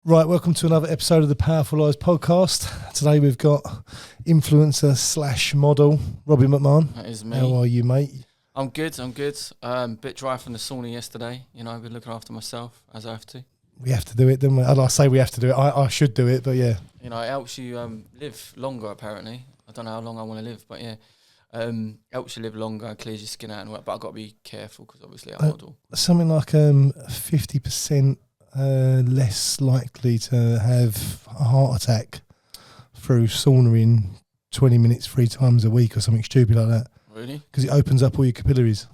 Right, welcome to another episode of the Powerful Lives podcast. Today we've got influencer slash model Robbie McMahon. That is me. How are you, mate? I'm good. Bit dry from the sauna yesterday. You know, I've been looking after myself as I have to. We have to do it, don't we? I say we have to do it. I should do it, but yeah. You know, it helps you live longer, apparently. I don't know how long I want to live, but yeah. Helps you live longer, clears your skin out and work. But I've got to be careful because obviously I model. Something like 50% less likely to have a heart attack through saunaing 20 minutes 3 times a week or something stupid like that. Really? Because it opens up all your capillaries.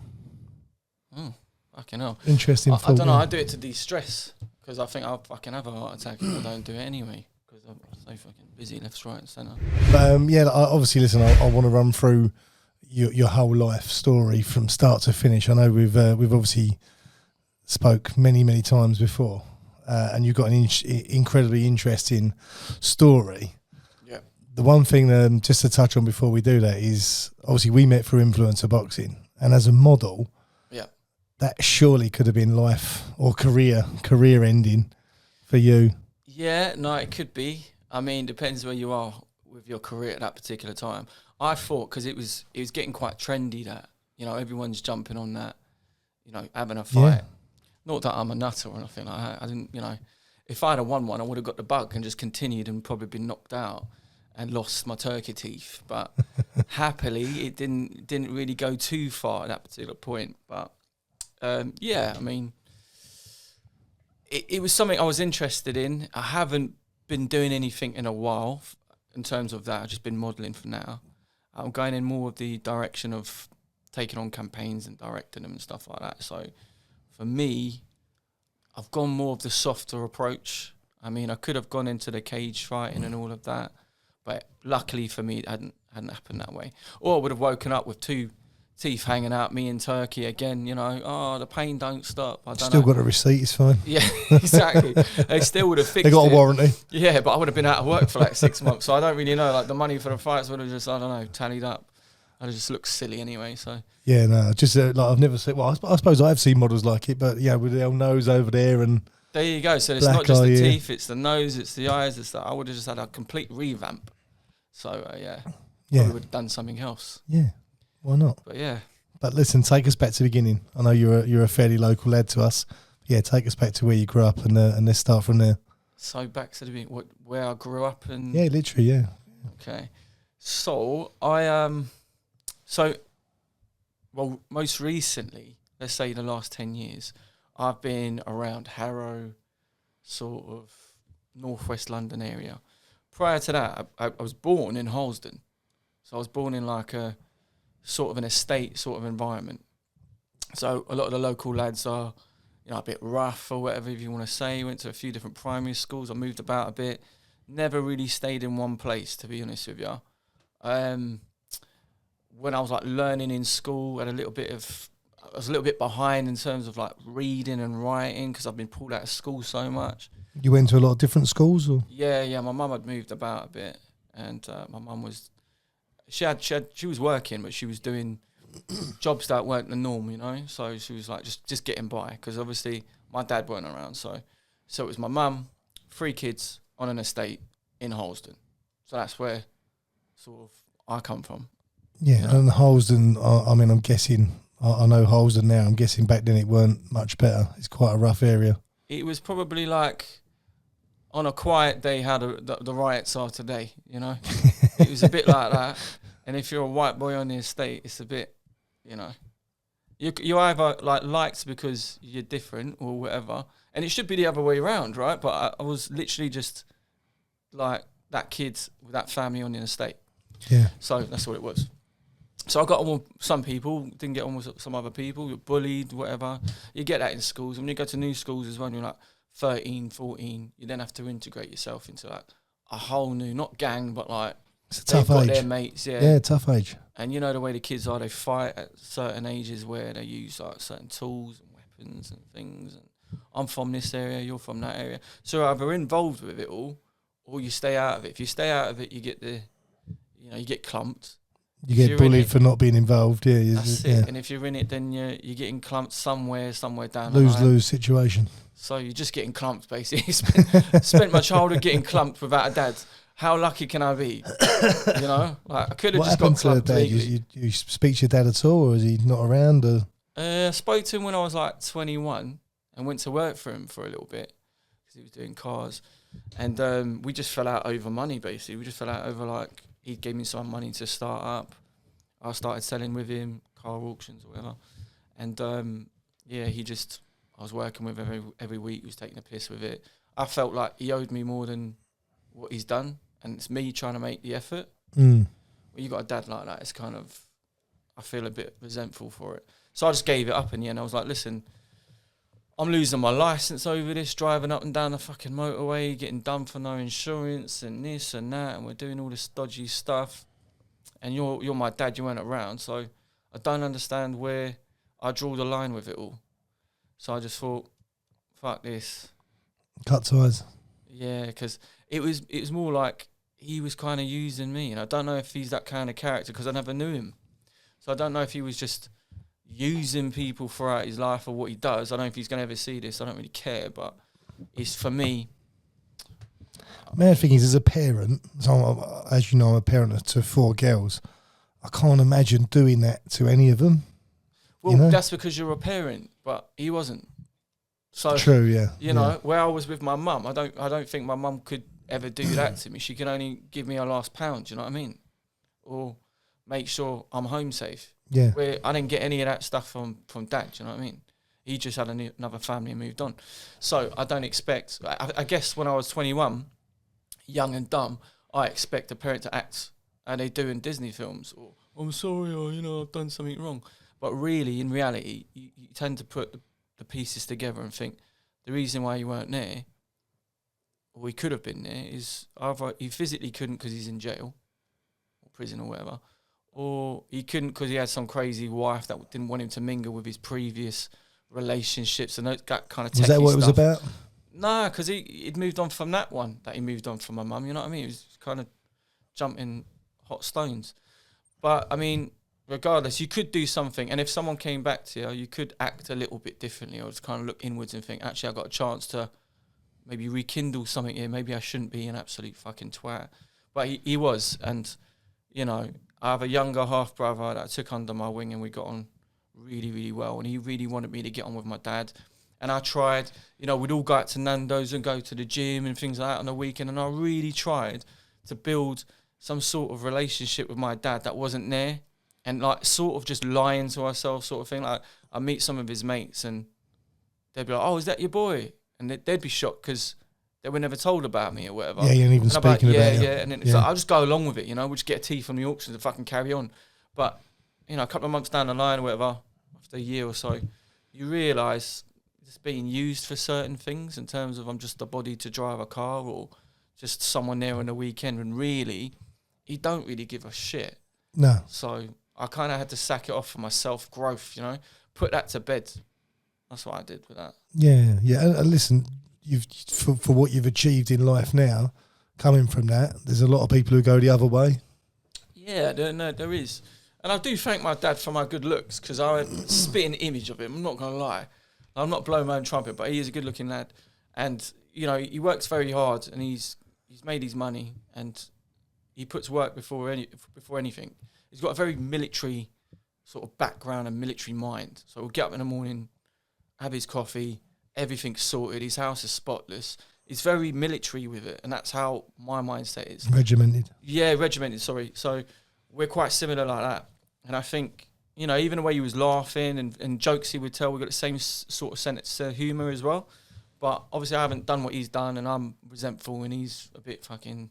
Fucking hell. Interesting I thought. don't know, I do it to de-stress because I think I'll fucking have a heart attack if I don't do it anyway because I'm so fucking busy left, right and centre. But obviously, listen, I want to run through your whole life story from start to finish. I know we've obviously spoke many times before, and you've got an incredibly interesting story. Yeah. The one thing just to touch on before we do that is obviously we met through influencer boxing, and as a model, yeah, that surely could have been life or career ending for you. Yeah, no, it could be. I mean, depends where you are with your career at that particular time. I thought because it was getting quite trendy that, you know, everyone's jumping on that, you know, having a fight. Yeah. Not that I'm a nutter or anything like that. I didn't, you know, if I'd have won one, I would have got the bug and just continued and probably been knocked out and lost my turkey teeth. But happily, it didn't really go too far at that particular point. But yeah, I mean, it was something I was interested in. I haven't been doing anything in a while in terms of that. I've just been modelling for now. I'm going in more of the direction of taking on campaigns and directing them and stuff like that. So for me, I've gone more of the softer approach. I mean, I could have gone into the cage fighting and all of that, but luckily for me, it hadn't happened that way. Or I would have woken up with 2 teeth hanging out, me in Turkey again, you know, the pain don't stop. I don't Still know. got a receipt, it's fine. Yeah, exactly. They still would have fixed it. They got a warranty. Yeah, but I would have been out of work for like 6 months, so I don't really know. Like the money for the fights would have just, I don't know, tallied up. I'd have just looked silly anyway, so. Yeah, no, just like I've never seen, well, I suppose I've seen models like it, but yeah, with the old nose over there and. There you go. So it's not just the teeth, it's the nose, it's the eyes, it's that. I would have just had a complete revamp. So, yeah. Probably would have done something else. Yeah, why not? But yeah. But listen, take us back to the beginning. I know you're a fairly local lad to us. Yeah, take us back to where you grew up and let's start from there. So back to the beginning, where I grew up and. Yeah, literally, yeah. Okay, so most recently, let's say the last 10 years, I've been around Harrow, sort of northwest London area. Prior to that, I was born in Harlesden, so I was born in like a sort of an estate sort of environment. So a lot of the local lads are, you know, a bit rough or whatever you want to say. Went to a few different primary schools. I moved about a bit. Never really stayed in one place, to be honest with you. When I was like learning in school, I was a little bit behind in terms of like reading and writing because I've been pulled out of school so much. You went to a lot of different schools, or? Yeah. My mum had moved about a bit, and my mum was, she was working, but she was doing jobs that weren't the norm, you know. So she was like just getting by because obviously my dad weren't around. So it was my mum, 3 kids on an estate in Harlesden. So that's where sort of I come from. Yeah, you know? and Harlesden, I mean, I'm guessing, I know Harlesden now, I'm guessing back then it weren't much better. It's quite a rough area. It was probably like, on a quiet day, how the riots are today, you know? It was a bit like that. And if you're a white boy on the estate, it's a bit, you know, you either liked because you're different or whatever. And it should be the other way around, right? But I was literally just like that kid with that family on the estate. Yeah. So that's what it was. So I got on with some people, didn't get on with some other people, you're bullied, whatever. You get that in schools. And when you go to new schools as well, you're like 13, 14, you then have to integrate yourself into like a whole new, not gang, but like, it's a tough age. Got their mates, yeah. Yeah, tough age. And you know the way the kids are, they fight at certain ages where they use like certain tools and weapons and things. And I'm from this area, you're from that area. So you're either involved with it all or you stay out of it. If you stay out of it, you get clumped. You get bullied for not being involved. Yeah, that's it. Yeah. And if you're in it, then you're getting clumped somewhere down the line. Lose situation. So you're just getting clumped, basically. Spent my childhood getting clumped without a dad. How lucky can I be? You know, like I could have just got clumped legally. You speak to your dad at all, or is he not around? Or? I spoke to him when I was like 21 and went to work for him for a little bit because he was doing cars, and we just fell out over money. Basically, we just fell out over like he gave me some money to start up. I started selling with him, car auctions or whatever, and I was working with him every week. He was taking a piss with it. I felt like he owed me more than what he's done, and it's me trying to make the effort. When you got a dad like that, it's kind of, I feel a bit resentful for it. So I just gave it up in the end. I was like, listen, I'm losing my license over this, driving up and down the fucking motorway, getting done for no insurance and this and that, and we're doing all this dodgy stuff. And you're my dad, you weren't around, so I don't understand where I draw the line with it all. So I just thought, fuck this. Cut ties. Yeah, because it was more like he was kind of using me, and I don't know if he's that kind of character because I never knew him. So I don't know if he was just using people throughout his life or what he does. I don't know if he's going to ever see this. I don't really care, but it's for me. Main thing is, as a parent, so as you know, I'm a parent to 4 girls. I can't imagine doing that to any of them. Well, that's because you're a parent, but he wasn't. So true, yeah. You know, where I was with my mum, I don't think my mum could ever do that to me. She can only give me her last pound. Do you know what I mean? Or make sure I'm home safe. Yeah. Where I didn't get any of that stuff from dad. Do you know what I mean? He just had another family and moved on. So I don't expect. I guess when I was 21, young and dumb, I expect a parent to act how they do in Disney films. Or I'm sorry, or I've done something wrong. But really, in reality, you tend to put the pieces together and think the reason why you weren't there, or he could have been there, is either he physically couldn't because he's in jail or prison or whatever, or he couldn't because he had some crazy wife that didn't want him to mingle with his previous relationships and that kind of techie stuff. Was that what it was about? Nah, because he'd moved on from that one, that he moved on from my mum, you know what I mean? He was kind of jumping hot stones. But, I mean, regardless, you could do something, and if someone came back to you, you could act a little bit differently, or just kind of look inwards and think, actually, I got a chance to maybe rekindle something here. Maybe I shouldn't be an absolute fucking twat. But he was, and, I have a younger half-brother that I took under my wing, and we got on really, really well, and he really wanted me to get on with my dad. And I tried, we'd all go out to Nando's and go to the gym and things like that on the weekend, and I really tried to build some sort of relationship with my dad that wasn't there. And like sort of just lying to ourselves sort of thing. Like I meet some of his mates and they'd be like, oh, is that your boy? And they'd be shocked because they were never told about me or whatever. Yeah, you ain't even speaking about it. Yeah. And then it's like, I'll just go along with it, we'll just get a tea from the auctions and fucking carry on. But, a couple of months down the line or whatever, after a year or so, you realise it's being used for certain things in terms of I'm just a body to drive a car or just someone there on the weekend, and really, he don't really give a shit. No. So I kind of had to sack it off for my self-growth, put that to bed. That's what I did with that. Yeah. And listen, you've for what you've achieved in life now, coming from that, there's a lot of people who go the other way. Yeah, there is. And I do thank my dad for my good looks, because I had a spitting image of him. I'm not going to lie. I'm not blowing my own trumpet, but he is a good-looking lad. And, he works very hard, and he's made his money, and he puts work before anything. He's got a very military sort of background and military mind. So he'll get up in the morning, have his coffee, everything's sorted, his house is spotless. He's very military with it, and that's how my mindset is. Regimented. Yeah, regimented, sorry. So we're quite similar like that. And I think, even the way he was laughing and jokes he would tell, we've got the same sort of sense of humour as well. But obviously I haven't done what he's done, and I'm resentful, and he's a bit fucking...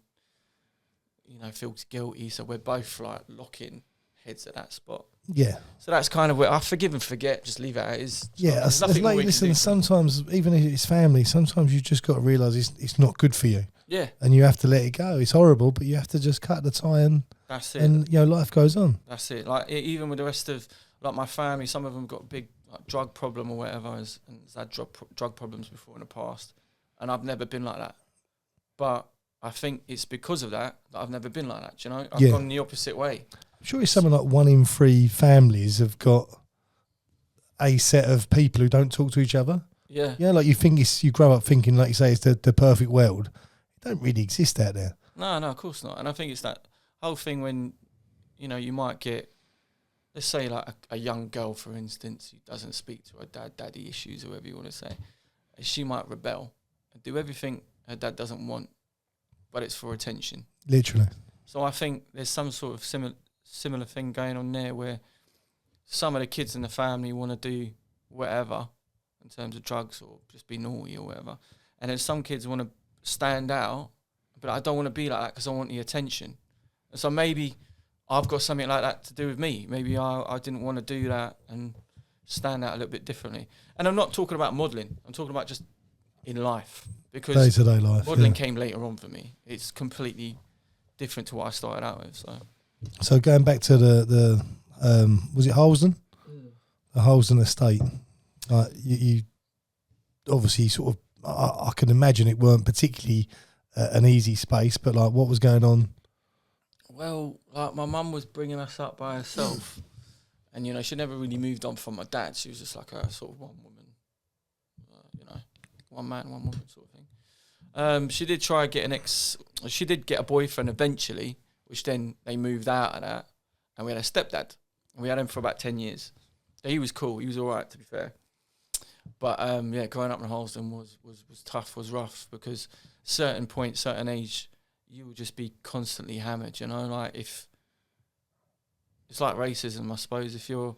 feels guilty, so we're both like locking heads at that spot. Yeah. So that's kind of where I forgive and forget, just leave it at it is. Yeah, listen, sometimes, even if it's family, sometimes you just got to realise it's not good for you. Yeah. And you have to let it go. It's horrible, but you have to just cut the tie and... That's it. And, life goes on. That's it. Like, even with the rest of, like, my family, some of them got a big drug problem or whatever, and has had drug problems before in the past. And I've never been like that. But... I think it's because of that I've never been like that, I've gone the opposite way. sure it's something like 1 in 3 families have got a set of people who don't talk to each other. Yeah. Yeah, like you grow up thinking, like you say, it's the perfect world. It don't really exist out there. No, of course not. And I think it's that whole thing when, you might get, let's say like a young girl, for instance, who doesn't speak to her daddy issues, or whatever you want to say. She might rebel and do everything her dad doesn't want, but it's for attention. Literally. So I think there's some sort of similar thing going on there where some of the kids in the family want to do whatever in terms of drugs or just be naughty or whatever. And then some kids want to stand out, but I don't want to be like that because I want the attention. And so maybe I've got something like that to do with me. Maybe I didn't want to do that and stand out a little bit differently. And I'm not talking about modelling. I'm talking about just in life. Because day-to-day life. Modelling came later on for me. It's completely different to what I started out with. So going back to the was it Holsden? The Holsden estate. You obviously sort of, I can imagine it weren't particularly an easy space, but like what was going on? Well, like my mum was bringing us up by herself, and she never really moved on from my dad. She was just like a sort of one woman, one man, one woman sort of thing. She did try she did get a boyfriend eventually, which then they moved out of that, and we had a stepdad, and we had him for about 10 years. He was cool. He was all right, to be fair. But growing up in Holsden was tough, was rough, because certain point, certain age, you would just be constantly hammered, like if it's like racism, I suppose. If you're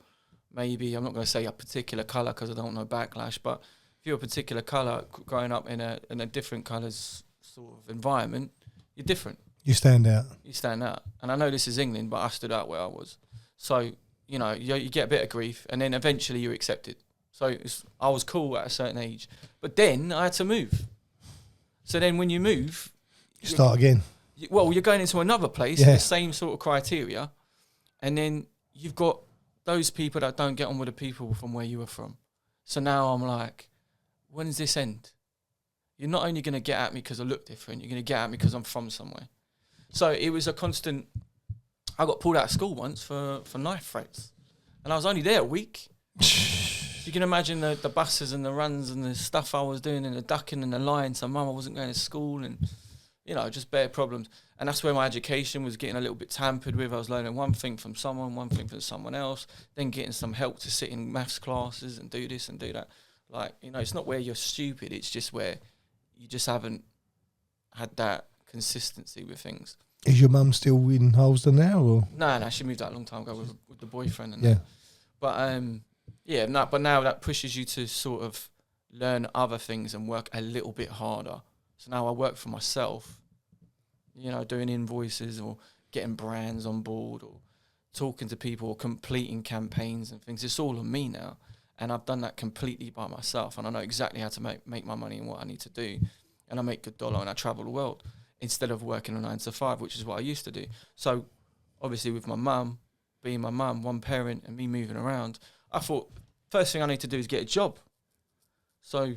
maybe, I'm not going to say a particular colour because I don't know backlash, but if you're a particular colour growing up in a different colours sort of environment, you're different. You stand out. You stand out. And I know this is England, but I stood out where I was. So, you get a bit of grief, and then eventually you're accepted. So I was cool at a certain age. But then I had to move. So then when you move... You start again. You're going into another place, the same sort of criteria, and then you've got those people that don't get on with the people from where you were from. So now I'm like, when does this end? You're not only going to get at me because I look different, you're going to get at me because I'm from somewhere. So it was a constant... I got pulled out of school once for knife threats, and I was only there a week. You can imagine the buses and the runs and the stuff I was doing and the ducking and the lying to mum I wasn't going to school, and just bare problems. And that's where my education was getting a little bit tampered with. I was learning one thing from someone, one thing from someone else, then getting some help to sit in maths classes and do this and do that. Like, it's not where you're stupid, it's just where you just haven't had that consistency with things. Is your mum still in Holsden now, or? No, she moved out a long time ago with the boyfriend and that. But but now that pushes you to sort of learn other things and work a little bit harder. So now I work for myself, doing invoices or getting brands on board or talking to people or completing campaigns and things. It's all on me now. And I've done that completely by myself. And I know exactly how to make my money and what I need to do. And I make good dollar and I travel the world instead of working a 9 to 5, which is what I used to do. So obviously with my mum, being my mum, one parent, and me moving around, I thought first thing I need to do is get a job. So,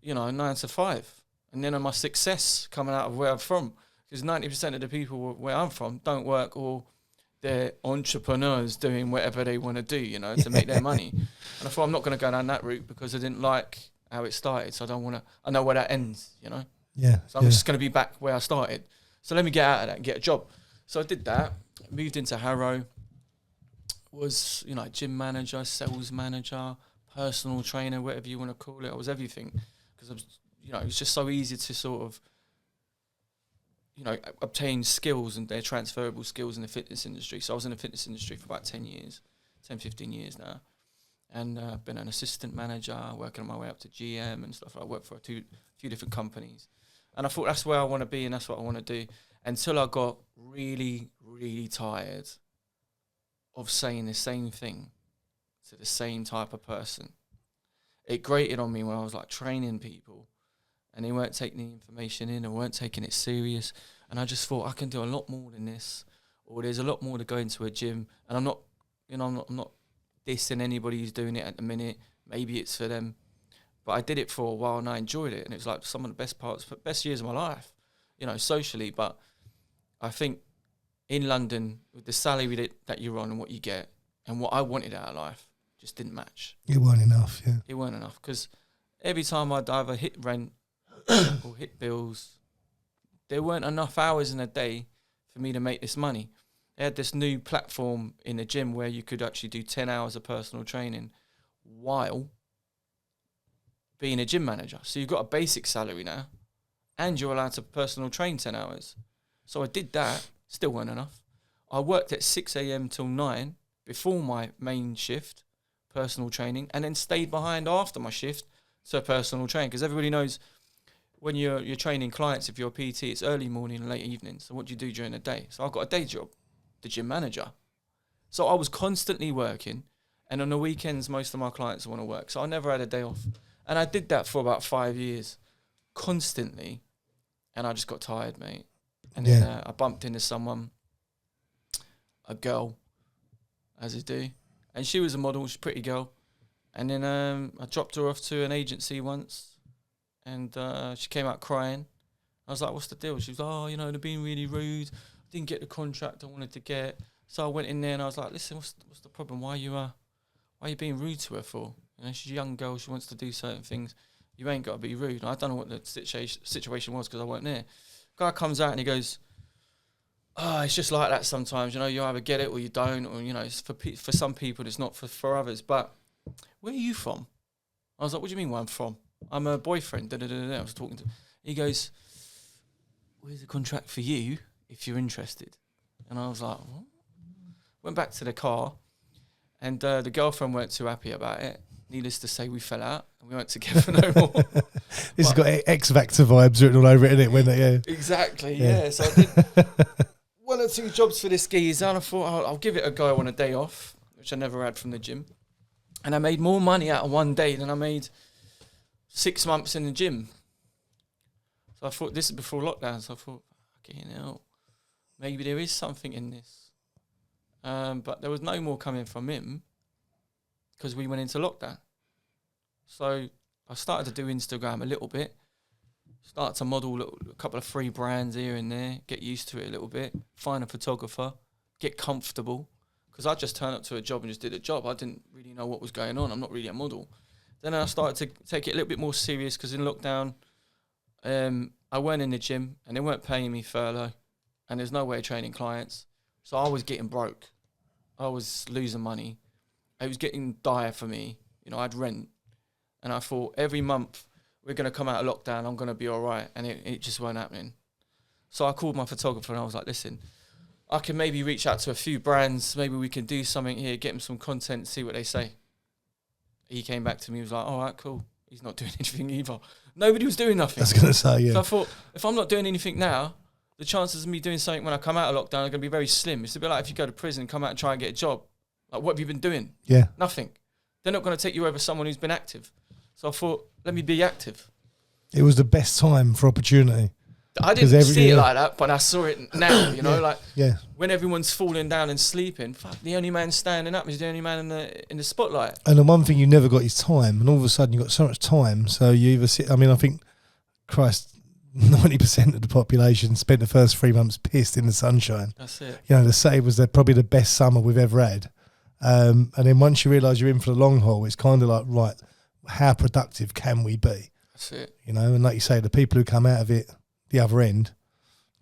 9 to 5. And then my success coming out of where I'm from. Because 90% of the people where I'm from don't work, or they're entrepreneurs doing whatever they want to do, to make their money. And I thought I'm not going to go down that route because I didn't like how it started. So I know where that ends, Yeah. So I'm just going to be back where I started. So let me get out of that and get a job. So I did that, moved into Harrow, was, gym manager, sales manager, personal trainer, whatever you want to call it. I was everything because I was, it was just so easy to sort of, obtain skills, and they're transferable skills in the fitness industry. So I was in the fitness industry for about 10 years, 10, 15 years now. And I've been an assistant manager, working on my way up to GM and stuff. I worked for a few different companies. And I thought that's where I want to be and that's what I want to do. Until I got really, really tired of saying the same thing to the same type of person. It grated on me when I was like training people and they weren't taking the information in or weren't taking it serious. And I just thought I can do a lot more than this, or there's a lot more to go into a gym. And I'm not, I'm not dissing anybody who's doing it at the minute. Maybe it's for them. But I did it for a while and I enjoyed it. And it was like some of the best years of my life, socially. But I think in London with the salary that you're on and what you get and what I wanted out of life just didn't match. It weren't enough, yeah. It weren't enough because every time I'd either hit rent or hit bills, there weren't enough hours in a day for me to make this money. They had this new platform in the gym where you could actually do 10 hours of personal training while being a gym manager. So you've got a basic salary now and you're allowed to personal train 10 hours. So I did that, still weren't enough. I worked at 6 a.m. till 9 before my main shift, personal training, and then stayed behind after my shift to personal training. Because everybody knows when you're training clients, if you're a PT, it's early morning and late evening. So what do you do during the day? So I've got a day job, the gym manager. So I was constantly working, and on the weekends, most of my clients want to work. So I never had a day off. And I did that for about 5 years, constantly, and I just got tired, mate. And then I bumped into someone, a girl, as I do, and she was a model, she's a pretty girl. And then I dropped her off to an agency once, and she came out crying. I was like, what's the deal? She was like, oh, you know, they're being really rude. I didn't get the contract I wanted to get. So I went in there and I was like, listen, what's the problem? Why are you being rude to her for? You know, she's a young girl, she wants to do certain things. You ain't got to be rude. And I don't know what the situation was because I weren't there. Guy comes out and he goes, oh, it's just like that sometimes. You know, you either get it or you don't, or, you know, it's for some people, it's not for others. But where are you from? I was like, what do you mean where I'm from? I'm a boyfriend. I was talking to. He goes, where's the contract for you if you're interested? And I was like, what? Went back to the car, and the girlfriend weren't too happy about it. Needless to say, we fell out and we weren't together no more. This has got X Factor vibes written all over it, isn't it? When they, Exactly, yeah. So I did 1 or 2 jobs for this geezer, and I thought I'll give it a go on a day off, which I never had from the gym. And I made more money out of one day than I made 6 months in the gym. So I thought, this is before lockdown, so I thought, fucking hell, maybe there is something in this. But there was no more coming from him because we went into lockdown. So I started to do Instagram a little bit, start to model a couple of free brands here and there, get used to it a little bit, find a photographer, get comfortable. Because I just turned up to a job and just did a job. I didn't really know what was going on. I'm not really a model. Then I started to take it a little bit more serious because in lockdown, I weren't in the gym and they weren't paying me furlough and there's no way of training clients. So I was getting broke. I was losing money. It was getting dire for me. You know, I'd rent. And I thought every month we're going to come out of lockdown, I'm going to be all right. And it just weren't happening. So I called my photographer and I was like, listen, I can maybe reach out to a few brands. Maybe we can do something here, get them some content, see what they say. He came back to me, he was like, all right, cool. He's not doing anything either. Nobody was doing nothing. I was going to say, yeah. So I thought, if I'm not doing anything now, the chances of me doing something when I come out of lockdown are going to be very slim. It's a bit like if you go to prison and come out and try and get a job. Like, what have you been doing? Yeah. Nothing. They're not going to take you over someone who's been active. So I thought, let me be active. It was the best time for opportunity. I didn't see it like that, but I saw it now, you know, when everyone's falling down and sleeping, fuck, the only man standing up is the only man in the spotlight. And the one thing you never got is time, and all of a sudden you've got so much time, so you either sit, I mean, I think, Christ, 90% of the population spent the first 3 months pissed in the sunshine. That's it. You know, it was probably the best summer we've ever had. And then once you realise you're in for the long haul, it's kind of like, right, how productive can we be? That's it. You know, and like you say, the people who come out of it, the other end.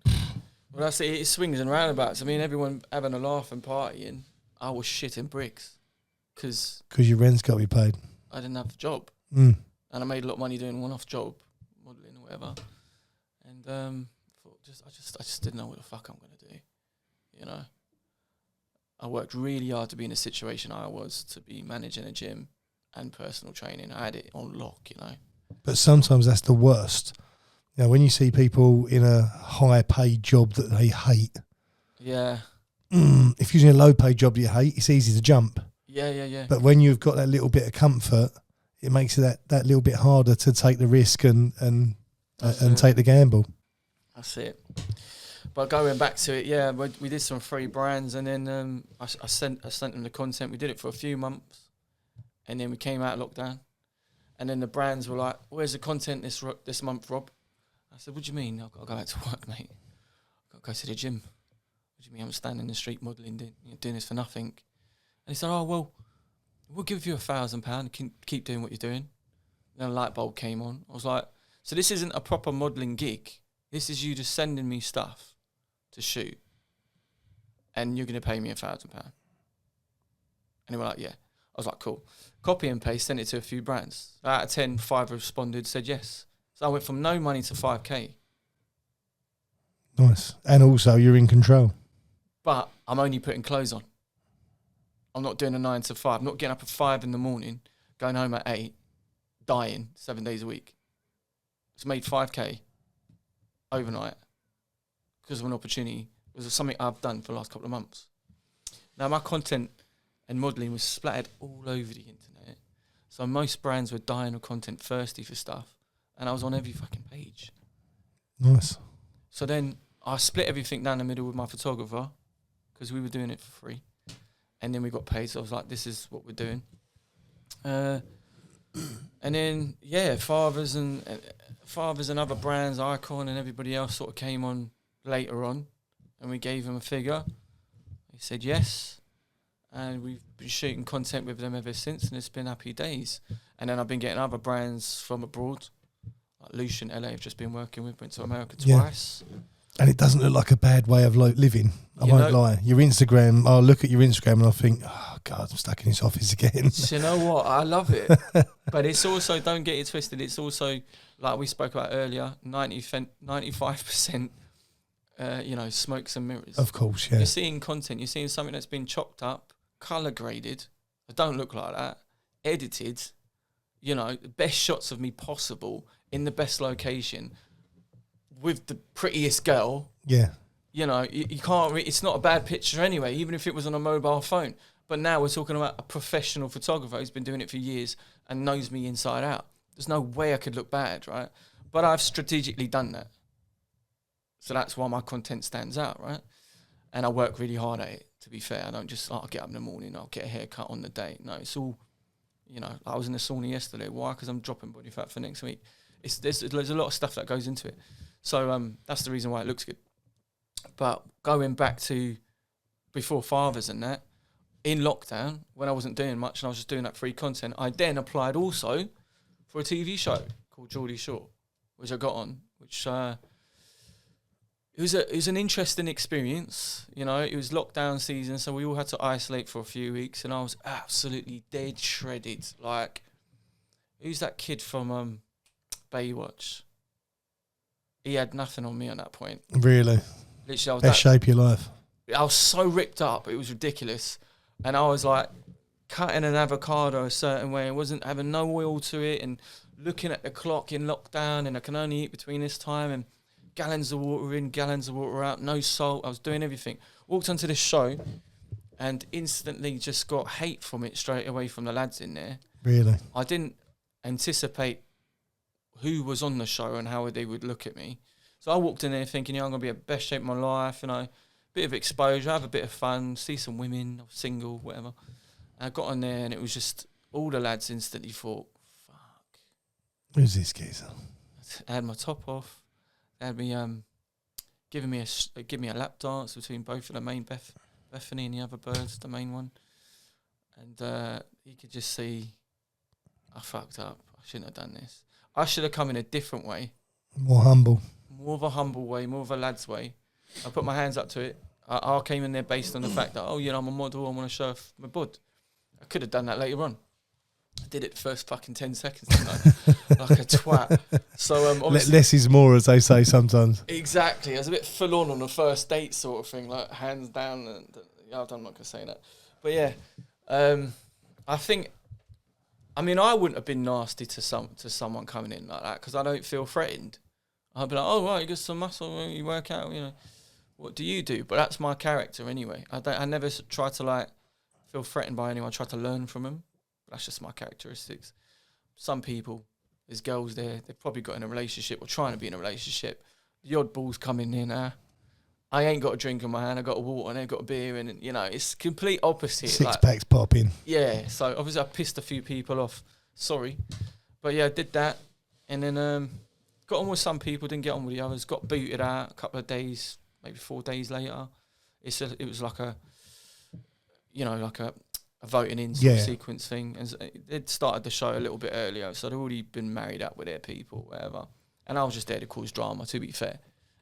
Well, that's it. It swings and roundabouts. I mean, everyone having a laugh and partying. I was shitting bricks because your rent's got to be paid. I didn't have a job, and I made a lot of money doing one-off job, modelling or whatever. And I just didn't know what the fuck I'm gonna do. You know, I worked really hard to be in the situation I was, to be managing a gym and personal training. I had it on lock, you know. But sometimes that's the worst. You know, when you see people in a high-paid job that they hate. Yeah. If you're in a low-paid job that you hate, it's easy to jump. Yeah. But when you've got that little bit of comfort, it makes it that little bit harder to take the risk and take the gamble. That's it. But going back to it, yeah, we did some free brands, and then I sent them the content. We did it for a few months, and then we came out of lockdown, and then the brands were like, "Where's the content this month, Rob?" I said, "What do you mean? I've got to go back to work, mate. I've got to go to the gym. What What do you mean I'm standing in the street modelling, doing this for nothing? And he said, oh, well, we'll give you £1,000, keep doing what you're doing. Then a light bulb came on. I was like, so this isn't a proper modelling gig. This is you just sending me stuff to shoot. And you're going to pay me £1,000. And they were like, yeah. I was like, cool. Copy and paste, sent it to a few brands. Out of 10, 5 responded, said yes. So I went from no money to 5K. Nice. And also, you're in control. But I'm only putting clothes on. I'm not doing a 9 to 5. I'm not getting up at 5 in the morning, going home at 8, dying 7 days a week. It's made 5K overnight because of an opportunity. It was something I've done for the last couple of months. Now, my content and modelling was splattered all over the internet. So most brands were dying of content thirsty for stuff. And I was on every fucking page. Nice. So then I split everything down the middle with my photographer because we were doing it for free. And then we got paid. So I was like, this is what we're doing. And then, yeah, fathers and other brands, Icon and everybody else sort of came on later on. And we gave them a figure. He said yes. And we've been shooting content with them ever since, and it's been happy days. And then I've been getting other brands from abroad. Like Lucian, LA, I've just been working with, went to America twice. And it doesn't look like a bad way of living. I won't lie. Your Instagram, I look at your Instagram and I think, oh, God, I'm stuck in this office again. So you know what? I love it. But it's also, don't get it twisted, it's also, like we spoke about earlier, 95%, smokes and mirrors. Of course, yeah. You're seeing content, you're seeing something that's been chopped up, colour graded, I don't look like that, edited, the best shots of me possible in the best location with the prettiest girl. Yeah. You can't, it's not a bad picture anyway, even if it was on a mobile phone. But now we're talking about a professional photographer who's been doing it for years and knows me inside out. There's no way I could look bad, right? But I've strategically done that. So that's why my content stands out, right? And I work really hard at it, to be fair. I don't just, I'll get up in the morning, I'll get a haircut on the day. No, it's all, I was in the sauna yesterday. Why? Because I'm dropping body fat for next week. There's a lot of stuff that goes into it. So that's the reason why it looks good. But going back to before fathers and that, in lockdown, when I wasn't doing much and I was just doing that free content, I then applied also for a TV show called Geordie Shore, which I got on, which it was an interesting experience. It was lockdown season, so we all had to isolate for a few weeks, and I was absolutely dead shredded. Like, who's that kid from Baywatch? He had nothing on me at that point. Really? Literally, I was best shape of your life. I was so ripped up, it was ridiculous. And I was like cutting an avocado a certain way and wasn't having no oil to it, and looking at the clock in lockdown, and I can only eat between this time, and gallons of water in, gallons of water out, no salt. I was doing everything. Walked onto this show and instantly just got hate from it straight away from the lads in there. Really? I didn't anticipate who was on the show and how they would look at me. So I walked in there thinking, I'm going to be in the best shape of my life, bit of exposure, have a bit of fun, see some women, single, whatever. And I got on there and it was just, all the lads instantly thought, fuck. Who's this geezer? I had my top off. They had me give me a lap dance between both of the main Bethany and the other birds, the main one. And you could just see, I fucked up. I shouldn't have done this. I should have come in a different way. More humble. More of a humble way, more of a lad's way. I put my hands up to it. I came in there based on the fact that, I'm a model, I want to show off my bud. I could have done that later on. I did it the first fucking 10 seconds, didn't I? Like a twat. So obviously, less is more, as they say sometimes. Exactly. I was a bit full on the first date sort of thing, like hands down. And I'm not going to say that. But yeah, I think, I wouldn't have been nasty to someone coming in like that because I don't feel threatened. I'd be like, oh, right, you got some muscle, you work out, what do you do? But that's my character anyway. I never try to feel threatened by anyone. I try to learn from them. That's just my characteristics. Some people, there's girls there, they've probably got in a relationship or trying to be in a relationship. The oddballs coming in there. I ain't got a drink in my hand, I got a water and I got a beer, and it's complete opposite. Six packs popping. Yeah, so obviously I pissed a few people off. Sorry. But yeah, I did that. And then got on with some people, didn't get on with the others, got booted out a couple of days, maybe 4 days later. It was like a, like a voting in sort of sequence thing. And they'd started the show a little bit earlier, so they'd already been married up with their people, whatever. And I was just there to cause drama, to be fair.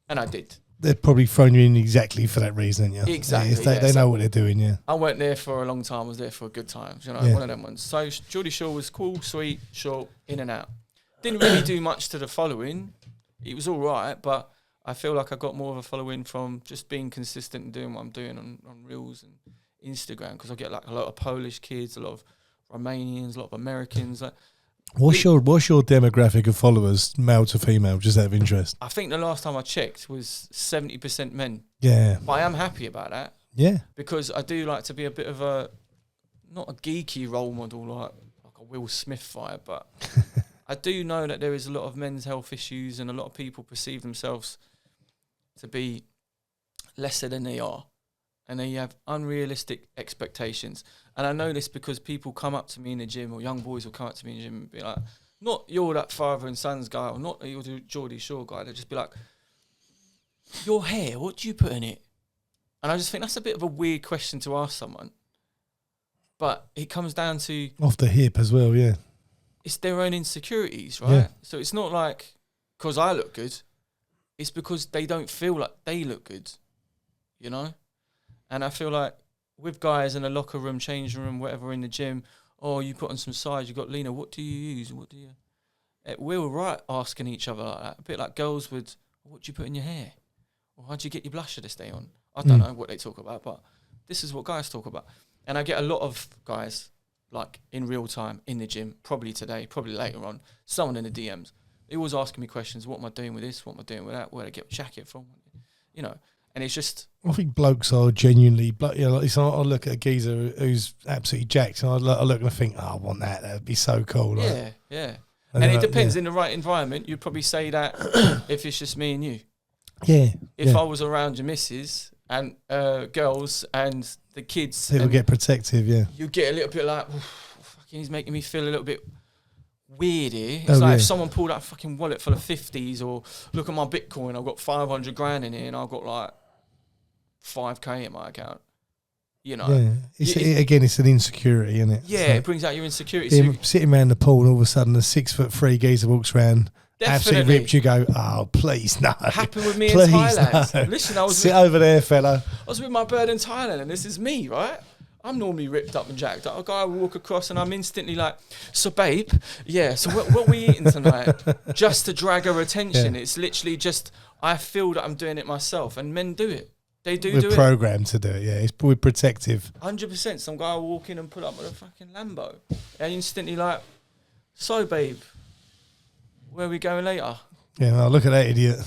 And I did. They'd probably thrown you in exactly for that reason, yeah. Exactly. They know what they're doing, yeah. I weren't there for a long time. I was there for a good time, one of them ones. So Geordie Shore was cool, sweet, short, in and out. Didn't really do much to the following. It was all right, but I feel like I got more of a following from just being consistent and doing what I'm doing on Reels and Instagram, because I get like a lot of Polish kids, a lot of Romanians, a lot of Americans. What's your demographic of followers, male to female, just out of interest? I think the last time I checked was 70% men. Yeah. But I am happy about that. Yeah. Because I do like to be a bit of not a geeky role model like a Will Smith vibe, but I do know that there is a lot of men's health issues and a lot of people perceive themselves to be lesser than they are. And they have unrealistic expectations. And I know this because people come up to me in the gym, or young boys will come up to me in the gym and be like, not you're that father and sons guy, or not you're the Geordie Shore guy. They'll just be like, your hair, what do you put in it? And I just think that's a bit of a weird question to ask someone. But it comes down to... Off the hip as well, yeah. It's their own insecurities, right? Yeah. So it's not like, because I look good, it's because they don't feel like they look good, And I feel like with guys in a locker room, changing room, whatever, in the gym, you put on some size, you got Lena, what do you use? What do you... We were right asking each other like that. A bit like girls would, what do you put in your hair? Or how'd you get your blusher this day on? I don't know what they talk about, but this is what guys talk about. And I get a lot of guys, like in real time, in the gym, probably today, probably later on, someone in the DMs. They always asking me questions, what am I doing with this? What am I doing with that? Where'd I get a jacket from? And it's just... I think blokes are genuinely... I look at a geezer who's absolutely jacked, and I look and I think, I want that. That'd be so cool. Like. Yeah. And it depends. In the right environment, you'd probably say that if it's just me and you. Yeah. If I was around your missus and girls and the kids... People get protective, yeah. You get a little bit like, fucking, he's making me feel a little bit... weird here. It's if someone pulled out a fucking wallet full of 50s, or look at my Bitcoin, I've got 500 grand in here and I've got like 5k in my account. Yeah. It's an insecurity, isn't it? Yeah, it brings out your insecurity. Sitting around the pool and all of a sudden a 6'3" geezer walks around, absolutely ripped, you go, oh, please no. Happened with me in Thailand. No. Listen, I was Sit over there, fella. I was with my bird in Thailand, and this is me, right? I'm normally ripped up and jacked. A guy will walk across and I'm instantly like, so babe, so what we eating tonight? Just to drag her attention. Yeah. It's literally just, I feel that I'm doing it myself, and men do it. They do it. We're programmed to do it, yeah. We're protective. 100%. Some guy will walk in and pull up with a fucking Lambo. And instantly like, so babe, where are we going later? Yeah, well, look at that idiot.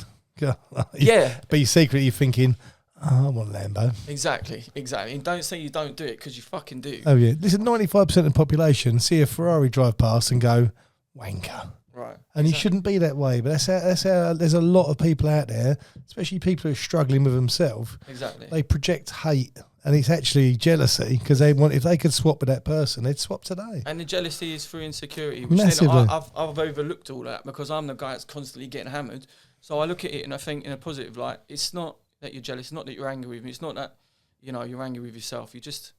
Yeah. But you're secretly thinking, I want a Lambo. Exactly. And don't say you don't do it, because you fucking do. Oh, yeah. Listen, 95% of the population see a Ferrari drive past and go, wanker. Right. And you shouldn't be that way. But that's how there's a lot of people out there, especially people who are struggling with themselves. Exactly. They project hate, and it's actually jealousy, because if they could swap with that person, they'd swap today. And the jealousy is through insecurity. Which Massively. Then I've overlooked all that, because I'm the guy that's constantly getting hammered. So I look at it and I think in a positive light, it's not that you're jealous, not that you're angry with me. It's not that, you're angry with yourself. You're just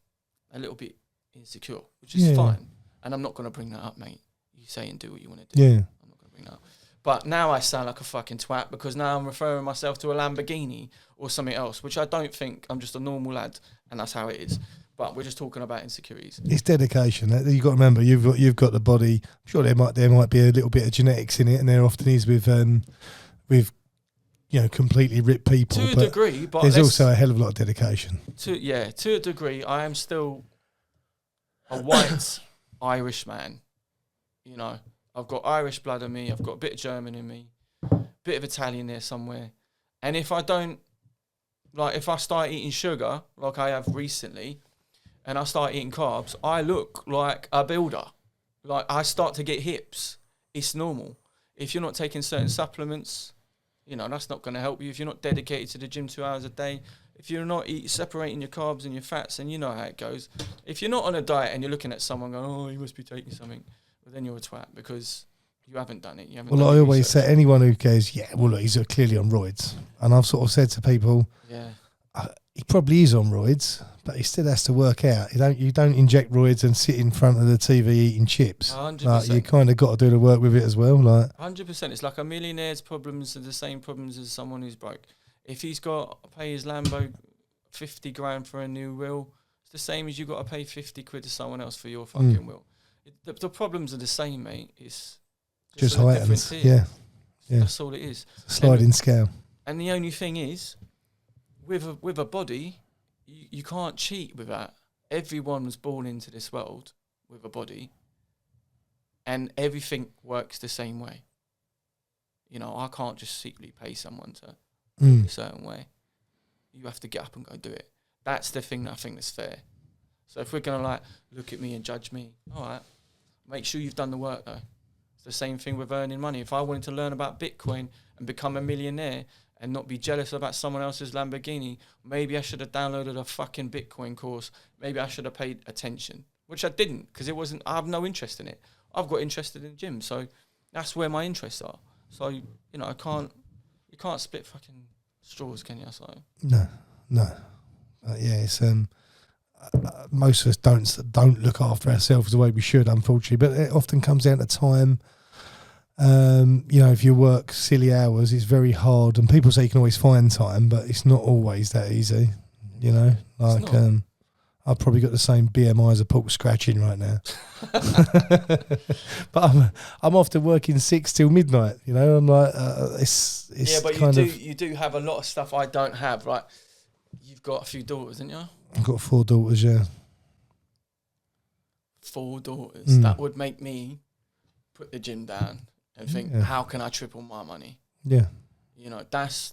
a little bit insecure, which is fine. And I'm not going to bring that up, mate. You say and do what you want to do. Yeah. I'm not going to bring that up. But now I sound like a fucking twat, because now I'm referring myself to a Lamborghini or something else, which I don't think. I'm just a normal lad, and that's how it is. But we're just talking about insecurities. It's dedication. You've got to remember, you've got the body. I'm sure there might be a little bit of genetics in it, and there often is with completely ripped people. To a degree, but there's also a hell of a lot of dedication. To a degree, I am still a white Irish man. I've got Irish blood in me. I've got a bit of German in me, a bit of Italian there somewhere. And if I start eating sugar like I have recently, and I start eating carbs, I look like a builder. Like, I start to get hips. It's normal. If you're not taking certain supplements, that's not going to help you. If you're not dedicated to the gym 2 hours a day, if you're not separating your carbs and your fats, and you know how it goes. If you're not on a diet and you're looking at someone going, oh, you must be taking something, well, then you're a twat, because you haven't done it. I always say, anyone who goes, look, he's clearly on roids. And I've sort of said to people, he probably is on roids, but he still has to work out. You don't inject roids and sit in front of the TV eating chips. 100%. Like, you kind of got to do the work with it as well. Like 100%. It's like a millionaire's problems are the same problems as someone who's broke. If he's got to pay his Lambo 50 grand for a new wheel, it's the same as you got to pay 50 quid to someone else for your fucking wheel. The problems are the same, mate. It's just heightened. Yeah. That's all it is. Sliding scale. And the only thing is, with a body, you can't cheat with that. Everyone was born into this world with a body, and everything works the same way. You know, I can't just secretly pay someone to look a certain way. You have to get up and go do it. That's the thing that I think that's fair. So if we're going to, like, look at me and judge me, all right, make sure you've done the work, though. It's the same thing with earning money. If I wanted to learn about Bitcoin and become a millionaire and not be jealous about someone else's Lamborghini, maybe I should have downloaded a fucking Bitcoin course. Maybe I should have paid attention, which I didn't, because I have no interest in it. I've got interested in the gym, so that's where my interests are. So, you know, you can't split fucking straws, can you? So no. Yeah, it's most of us don't look after ourselves the way we should, unfortunately. But it often comes down to time. You know, if you work silly hours, it's very hard. And people say you can always find time, but it's not always that easy. You know, like I've probably got the same BMI as a pork scratching right now. But I'm often working 6 till midnight. You know, I'm like, it's yeah, but kind you do have a lot of stuff I don't have. Like, you've got a few daughters, haven't you? I've got 4 daughters. Yeah, 4 daughters. That would make me put the gym down and think, how can I triple my money? Yeah, you know, that's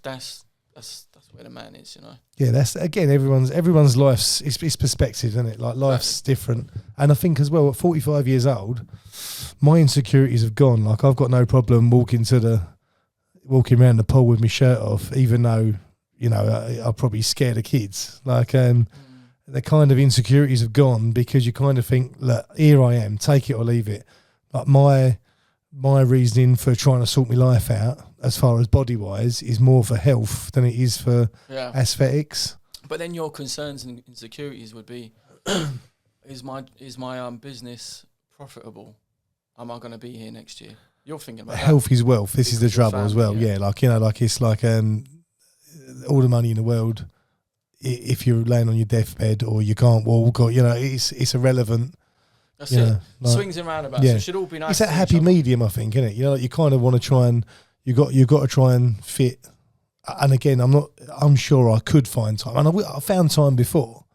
where the man is, you know. Yeah, that's again everyone's life's it's perspective, isn't it? Like life's different, and I think as well at 45 years old, my insecurities have gone. Like I've got no problem walking around the pool with my shirt off, even though you know I'll probably scare the kids. Like the kind of insecurities have gone because you kind of think, look, here I am, take it or leave it. Like my reasoning for trying to sort my life out, as far as body wise, is more for health than it is for aesthetics. But then your concerns and insecurities would be, is my business profitable? Am I going to be here next year? You're thinking about health is wealth. This is the trouble as well. Yeah, like, you know, like it's like all the money in the world. If you're laying on your deathbed or you can't walk, or you know, it's irrelevant. That's it. Like, swings and roundabouts. Yeah. It should all be nice. It's that happy medium, I think, isn't it? You know, like you kind of want to try and you got to try and fit. And again, I'm sure I could find time, and I found time before,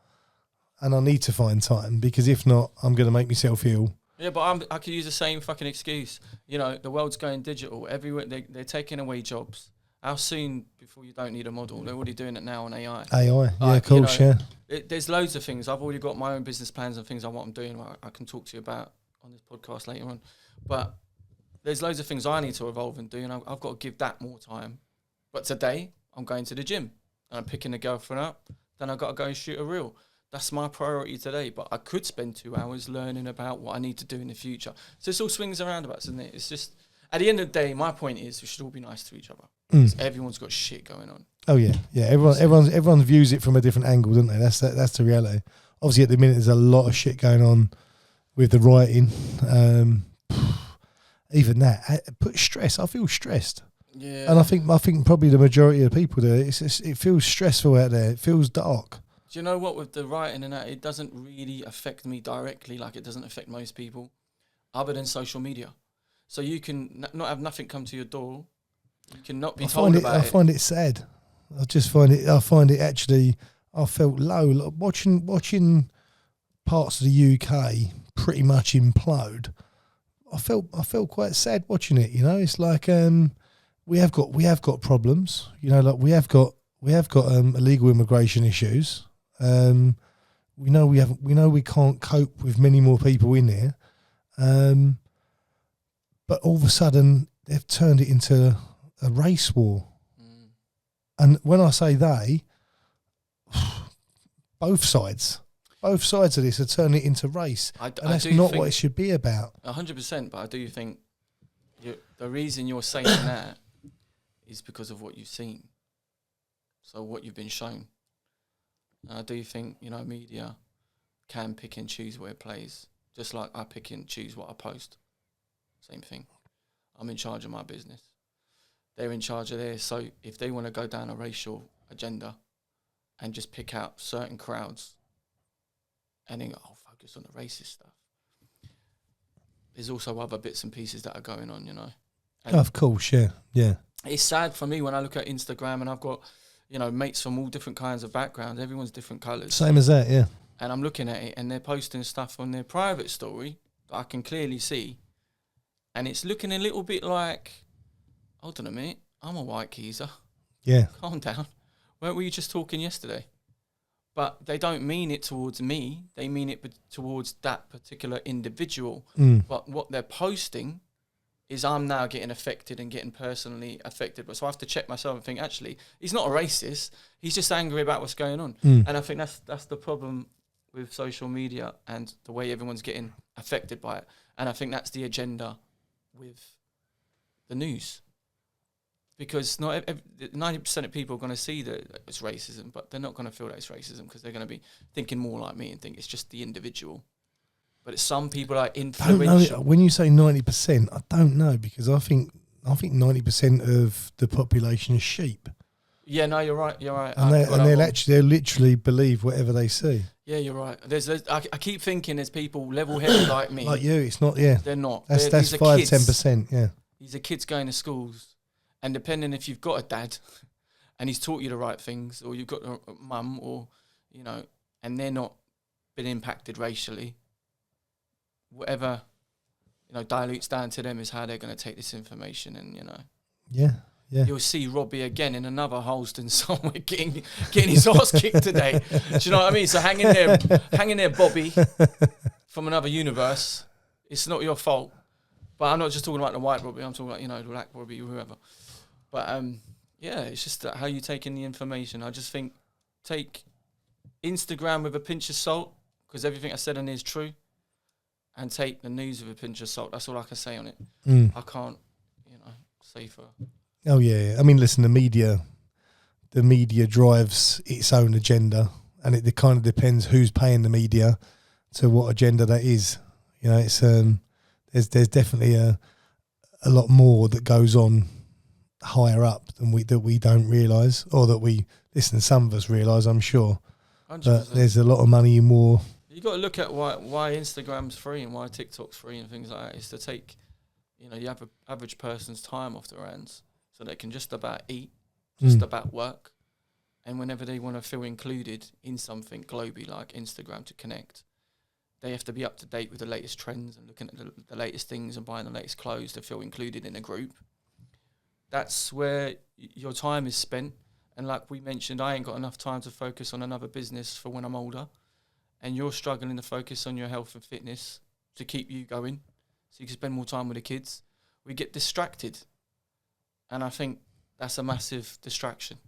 and I need to find time because if not, I'm going to make myself ill. Yeah, but I could use the same fucking excuse. You know, the world's going digital. Everywhere they're taking away jobs. How soon before you don't need a model? They're already doing it now on AI. Yeah, of course, you know, there's loads of things. I've already got my own business plans and things I'm doing. I can talk to you about on this podcast later on. But there's loads of things I need to evolve and do, and I've got to give that more time. But today, I'm going to the gym, and I'm picking a girlfriend up. Then I've got to go and shoot a reel. That's my priority today. But I could spend 2 hours learning about what I need to do in the future. So it's all swings and roundabouts, isn't it? It's just, at the end of the day, my point is we should all be nice to each other. Everyone's got shit going on. Oh yeah. Everyone views it from a different angle, don't they? That's the reality. Obviously, at the minute, there's a lot of shit going on with the writing. Even that put stress. I feel stressed. Yeah. And I think probably the majority of people do. It feels stressful out there. It feels dark. Do you know what? With the writing and that, it doesn't really affect me directly, like it doesn't affect most people, other than social media. So you can not have nothing come to your door. You cannot be told about it. I find it sad. I find it actually. I felt low like watching parts of the UK pretty much implode. I felt quite sad watching it. You know, it's like we have got problems. You know, like we have got illegal immigration issues. We know we can't cope with many more people in there. But all of a sudden they've turned it into a race war. And when I say they, both sides of this are turning it into race. And that's not what it should be about. 100%, but I do think the reason you're saying that is because of what you've seen. So what you've been shown. And I do think, you know, media can pick and choose where it plays, just like I pick and choose what I post. Same thing. I'm in charge of my business. They're in charge of theirs. So if they want to go down a racial agenda and just pick out certain crowds and then go, oh, focus on the racist stuff, there's also other bits and pieces that are going on, you know. And of course, yeah. it's sad for me when I look at Instagram and I've got, you know, mates from all different kinds of backgrounds. Everyone's different colours. Same as that, yeah. And I'm looking at it and they're posting stuff on their private story that I can clearly see. And it's looking a little bit like, hold on a minute, I'm a white geezer. Yeah. Calm down. Weren't we just talking yesterday? But they don't mean it towards me. They mean it towards that particular individual. But what they're posting is I'm now getting affected and getting personally affected. But so I have to check myself and think, actually, he's not a racist. He's just angry about what's going on. And I think that's the problem with social media and the way everyone's getting affected by it. And I think that's the agenda with the news. Because not 90% of people are going to see that it's racism, but they're not going to feel that it's racism because they're going to be thinking more like me and think it's just the individual. But it's some people are influential. When you say 90%, I don't know, because I think 90% of the population is sheep. Yeah, no, you're right. And they'll literally believe whatever they see. Yeah, you're right. I keep thinking there's people level-headed like me. Like you, it's not. Yeah, they're not. That's 5-10%. Yeah, these are kids going to schools, and depending if you've got a dad, and he's taught you the right things, or you've got a mum, or you know, and they're not been impacted racially. Whatever, you know, dilutes down to them is how they're going to take this information, and you know. Yeah. Yeah. You'll see Robbie again in another Holston somewhere getting his ass kicked today. Do you know what I mean? So hang in there, Bobby, from another universe. It's not your fault. But I'm not just talking about the white Robbie. I'm talking about, you know, the black Robbie, whoever. But yeah, it's just how you take in the information. I just think take Instagram with a pinch of salt, because everything I said on it is true, and take the news with a pinch of salt. That's all I can say on it. I can't, you know, say for... Oh yeah, I mean, listen, the media drives its own agenda, and it kind of depends who's paying the media to what agenda that is. You know, it's there's definitely a lot more that goes on higher up than we don't realise, or that some of us realise, I'm sure. 100%. But there's a lot of money more. You got to look at why Instagram's free and why TikTok's free and things like that. Is to take, you know, the average person's time off their hands. So they can just about eat, just about work. And whenever they want to feel included in something globally like Instagram to connect, they have to be up to date with the latest trends and looking at the latest things and buying the latest clothes to feel included in a group. That's where your time is spent. And like we mentioned, I ain't got enough time to focus on another business for when I'm older. And you're struggling to focus on your health and fitness to keep you going so you can spend more time with the kids. We get distracted. And I think that's a massive distraction.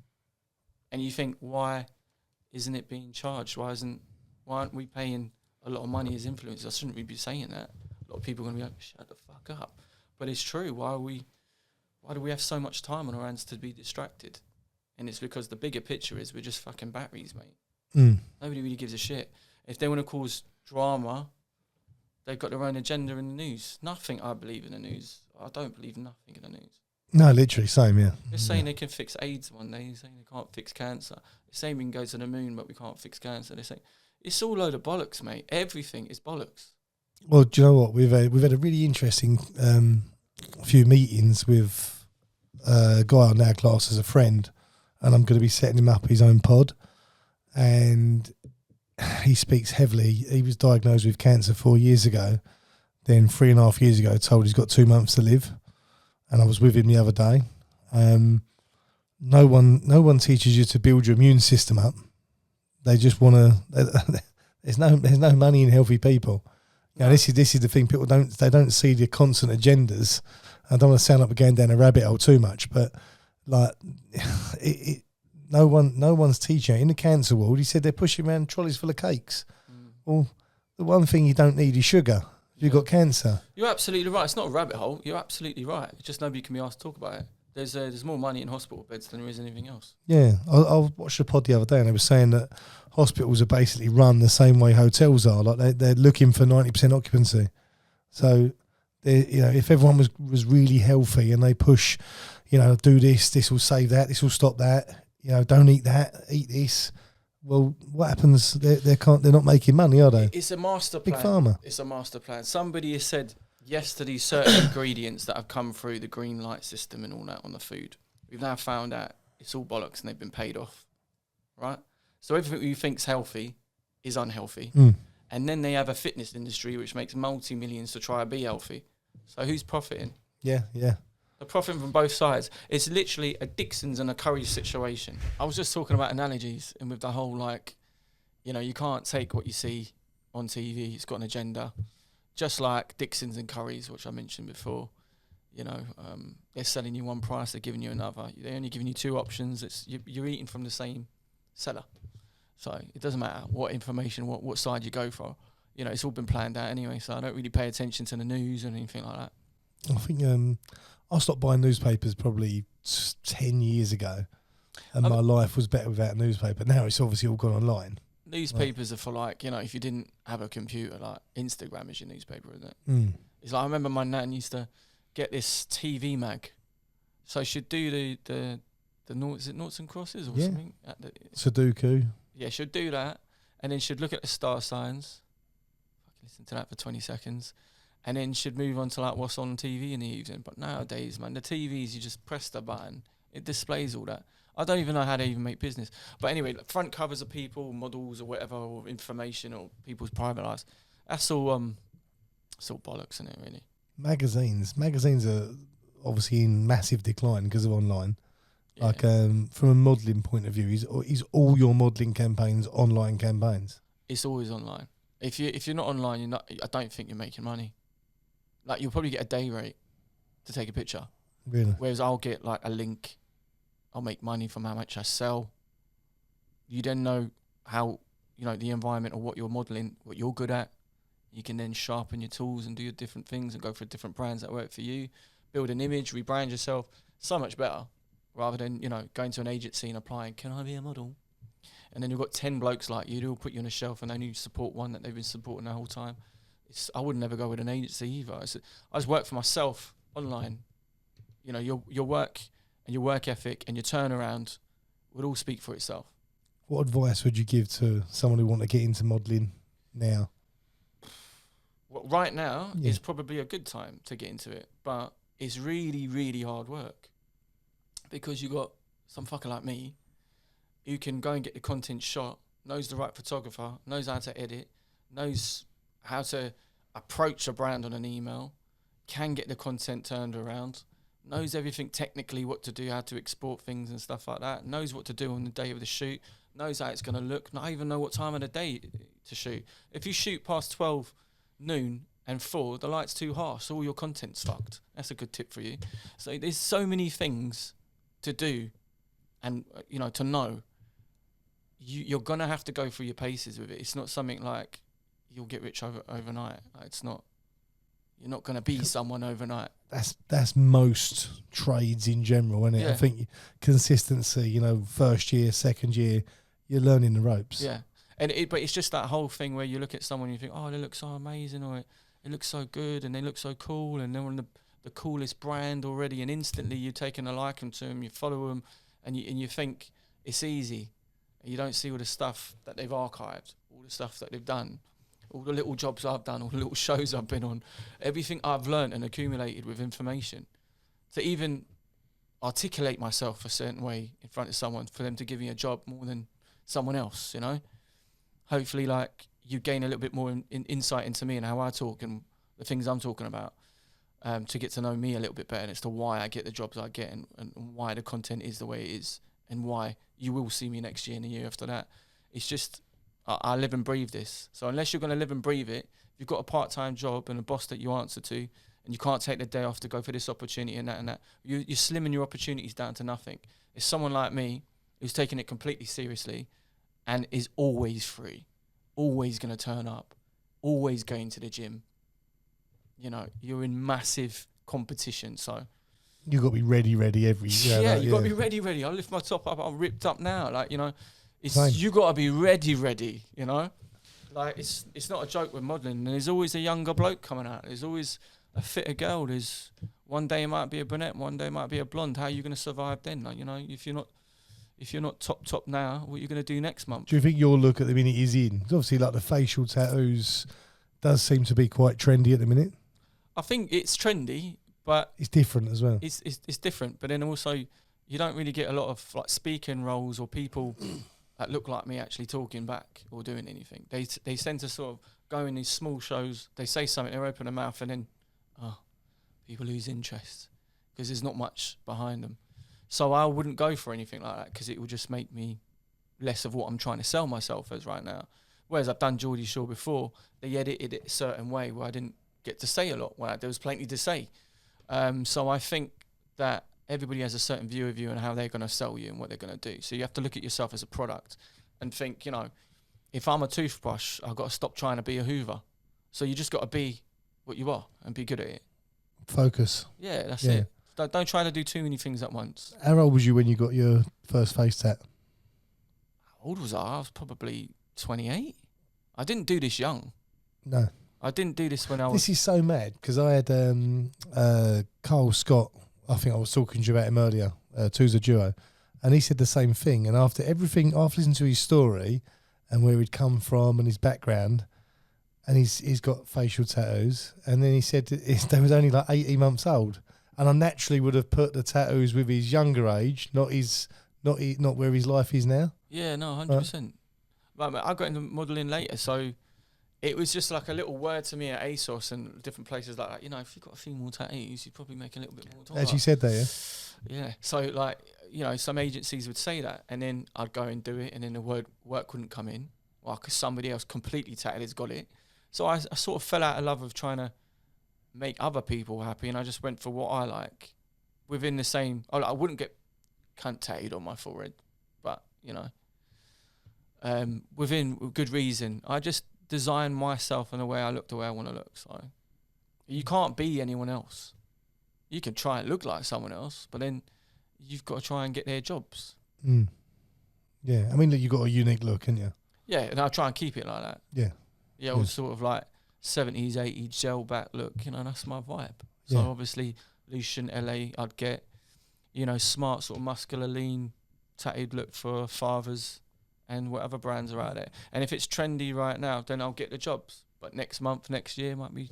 And you think, why isn't it being charged? Why aren't we paying a lot of money as influencers? Shouldn't we be saying that? A lot of people are going to be like, shut the fuck up. But it's true. Why do we have so much time on our hands to be distracted? And it's because the bigger picture is we're just fucking batteries, mate. Nobody really gives a shit. If they want to cause drama, they've got their own agenda in the news. Nothing I believe in the news. I don't believe nothing in the news. No, literally, same, yeah. They're saying they can fix AIDS one day. They're saying they can't fix cancer. They're saying we can go to the moon, but we can't fix cancer. They're saying it's all a load of bollocks, mate. Everything is bollocks. Well, do you know what? We've had a really interesting few meetings with a guy on our class as a friend, and I'm going to be setting him up his own pod. And he speaks heavily. He was diagnosed with cancer 4 years ago. Then 3.5 years ago, told he's got 2 months to live. And I was with him the other day. No one teaches you to build your immune system up. They just want to. There's no money in healthy people. You know, this is the thing. People don't see the constant agendas. I don't want to sound like we're going down a rabbit hole too much, but like, no one's teaching it. In the cancer world. He said they're pushing around trolleys full of cakes. Well, the one thing you don't need is sugar. You've got cancer. You're absolutely right. It's not a rabbit hole. You're absolutely right. It's just nobody can be asked to talk about it. There's more money in hospital beds than there is anything else. Yeah. I watched a pod the other day and they were saying that hospitals are basically run the same way hotels are. Like they're looking for 90% occupancy. So, if everyone was really healthy and they push, do this will save that, this will stop that. Don't eat that, eat this. Well, what happens? They're not making money, are they? It's a master plan. Big Pharma. It's a master plan. Somebody has said yes to these certain ingredients that have come through the green light system and all that on the food. We've now found out it's all bollocks and they've been paid off, right? So everything you think's healthy is unhealthy. And then they have a fitness industry which makes multi-millions to try to be healthy. So who's profiting? Yeah. They're profiting from both sides. It's literally a Dixon's and a Curry's situation. I was just talking about analogies and with the whole, you can't take what you see on TV. It's got an agenda. Just like Dixon's and Curry's, which I mentioned before. They're selling you one price, they're giving you another. They're only giving you two options. You're eating from the same seller. So it doesn't matter what information, what side you go for. It's all been planned out anyway, so I don't really pay attention to the news or anything like that. I think I stopped buying newspapers probably 10 years ago, and my life was better without a newspaper. Now it's obviously all gone online. Newspapers are for if you didn't have a computer, Instagram is your newspaper, isn't it? It's I remember my nan used to get this TV mag. So she'd do the noughts and crosses or something? Sudoku. Yeah, she'd do that, and then she'd look at the star signs. Listen to that for 20 seconds. And then she'd move on to what's on TV in the evening. But nowadays, man, the TVs, you just press the button. It displays all that. I don't even know how they even make business. But anyway, front covers of people, models or whatever, or information or people's private lives. That's all it's all bollocks, isn't it, really? Magazines are obviously in massive decline because of online. Yeah. From a modelling point of view, is all your modelling campaigns online campaigns? It's always online. If you're not online, I don't think you're making money. You'll probably get a day rate to take a picture. Really? Whereas I'll get a link. I'll make money from how much I sell. You then know how, the environment or what you're modelling, what you're good at. You can then sharpen your tools and do your different things and go for different brands that work for you. Build an image, rebrand yourself. So much better. Rather than, going to an agency and applying, can I be a model? And then you've got 10 blokes like you who'll put you on a shelf and only support one that they've been supporting the whole time. I would never go with an agency either. I just work for myself online. Your work and your work ethic and your turnaround would all speak for itself. What advice would you give to someone who want to get into modelling now? Well, right now is probably a good time to get into it, but it's really, really hard work because you got some fucker like me who can go and get the content shot, knows the right photographer, knows how to edit, knows how to approach a brand on an email, can get the content turned around, knows everything technically, what to do, how to export things and stuff like that, knows what to do on the day of the shoot, knows how it's going to look, not even know what time of the day to shoot. If you shoot past 12 noon and 4, the light's too harsh, so all your content's fucked. That's a good tip for you. So there's so many things to do and, to know. You're going to have to go through your paces with it. It's not something like you'll get rich overnight. It's not. You're not going to be someone overnight. That's most trades in general, isn't it? Yeah. I think consistency, first year, second year, you're learning the ropes. Yeah. But it's just that whole thing where you look at someone and you think, oh, they look so amazing, or it looks so good, and they look so cool, and they're on the coolest brand already, and instantly you're taking a liking to them, you follow them, and you think it's easy. You don't see all the stuff that they've archived, all the stuff that they've done, all the little jobs I've done, all the little shows I've been on, everything I've learned and accumulated with information. To even articulate myself a certain way in front of someone, for them to give me a job more than someone else, Hopefully, you gain a little bit more insight into me and how I talk and the things I'm talking about, to get to know me a little bit better as to why I get the jobs I get and why the content is the way it is and why you will see me next year and the year after that. It's just, I live and breathe this. So unless you're going to live and breathe it, if you've got a part-time job and a boss that you answer to, and you can't take the day off to go for this opportunity and that, you're slimming your opportunities down to nothing. It's someone like me who's taking it completely seriously and is always free, always going to turn up, always going to the gym. You're in massive competition, so... You've got to be ready every... you've got to be ready. I lift my top up, I'm ripped up now. Same. You got to be ready, you know? Like, it's not a joke with modelling. There's always a younger bloke coming out. There's always a fitter girl. There's one day it might be a brunette, one day it might be a blonde. How are you going to survive then? Like, you know, if you're not top now, what are you going to do next month? Do you think your look at the minute is in? 'Cause obviously, like the facial tattoos does seem to be quite trendy at the minute. I think it's trendy, but It's different as well. it's different. But then also, you don't really get a lot of like speaking roles or people that look like me actually talking back or doing anything. They tend to sort of go in these small shows. They say something, they open their mouth, and then people lose interest because there's not much behind them. So I wouldn't go for anything like that because it would just make me less of what I'm trying to sell myself as right now. Whereas I've done Geordie Shore before, they edited it a certain way where I didn't get to say a lot, where there was plenty to say. So I think that everybody has a certain view of you and how they're going to sell you and what they're going to do. So you have to look at yourself as a product and think, you know, if I'm a toothbrush, I've got to stop trying to be a Hoover. So you just got to be what you are and be good at it. Focus. Yeah, that's it. Don't try to do too many things at once. How old was you when you got your first face tat? How old was I? I was probably 28. I didn't do this young. No. I didn't do this when I was... This is so mad because I had Carl Scott, I think I was talking to you about him earlier, Two's a Duo, and he said the same thing. And after listening to his story and where he'd come from and his background, and he's got facial tattoos, and then he said they was only like 18 months old. And I naturally would have put the tattoos with his younger age, not where his life is now. Yeah, no, 100%. Right, I got into modelling later, so it was just like a little word to me at ASOS and different places like that. You know, if you've got a few more tattoos, you'd probably make a little bit more time. As you said that, yeah? Yeah. So, like, you know, some agencies would say that, and then I'd go and do it, and then the work wouldn't come in, well, because somebody else completely tatted has got it. So I sort of fell out of love of trying to make other people happy, and I just went for what I like within the same... I wouldn't get cunt tatted on my forehead, but, you know, within good reason. I just design myself in the way I look the way I want to look. So you can't be anyone else. You can try and look like someone else, but then you've got to try and get their jobs. Mm. Yeah, I mean, look, you've got a unique look, haven't you? Yeah, and I try and keep it like that. Yeah. Yeah, it was sort of like 70s, 80s gel back look, you know, that's my vibe. So obviously, Lucian, LA, I'd get, you know, smart, sort of muscular, lean, tatted look for fathers and whatever brands are out there. And if it's trendy right now, then I'll get the jobs. But next month, next year, might be